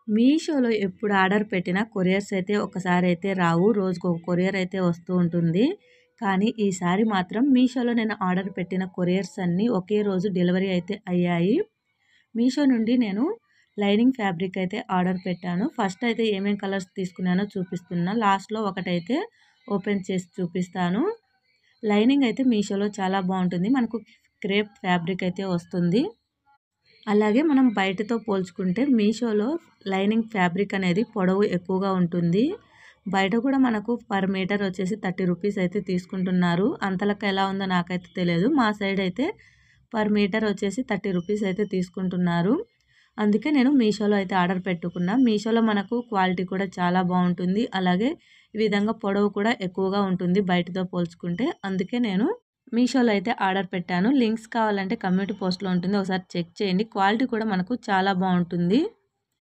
మీషోలో ఎప్పుడు ఆర్డర్ పెట్టినా కొరియర్స్ అయితే ఒకసారి అయితే రావు. రోజుకొక కొరియర్ అయితే వస్తూ ఉంటుంది. కానీ ఈసారి మాత్రం మీషోలో నేను ఆర్డర్ పెట్టిన కొరియర్స్ అన్నీ ఒకే రోజు డెలివరీ అయితే అయ్యాయి. మీషో నుండి నేను లైనింగ్ ఫ్యాబ్రిక్ అయితే ఆర్డర్ పెట్టాను. ఫస్ట్ అయితే ఏమేం కలర్స్ తీసుకున్నానో చూపిస్తున్నా. లాస్ట్‌లో ఒకటైతే ఓపెన్ చేసి చూపిస్తాను. లైనింగ్ అయితే మీషోలో చాలా బావుంటుంది. మనకు క్రేప్ ఫ్యాబ్రిక్ అయితే వస్తుంది. అలాగే మనం బయటతో పోల్చుకుంటే మీషోలో లైనింగ్ ఫ్యాబ్రిక్ అనేది పొడవు ఎక్కువగా ఉంటుంది. బయట కూడా మనకు పర్ మీటర్ వచ్చేసి 30 రూపీస్ అయితే తీసుకుంటున్నారు. అంతలకి ఎలా ఉందో నాకైతే తెలియదు. మా సైడ్ అయితే పర్ మీటర్ వచ్చేసి 30 రూపీస్ అయితే తీసుకుంటున్నారు. అందుకే నేను మీషోలో అయితే ఆర్డర్ పెట్టుకున్నా. మీషోలో మనకు క్వాలిటీ కూడా చాలా బాగుంటుంది. అలాగే ఈ విధంగా పొడవు కూడా ఎక్కువగా ఉంటుంది బయటతో పోల్చుకుంటే. అందుకే నేను మీషోలో అయితే ఆర్డర్ పెట్టాను. లింక్స్ కావాలంటే కమ్యూనిటీ పోస్ట్‌లో ఉంటుంది. ఒకసారి చెక్ చేయండి. క్వాలిటీ కూడా మనకు చాలా బాగుంటుంది.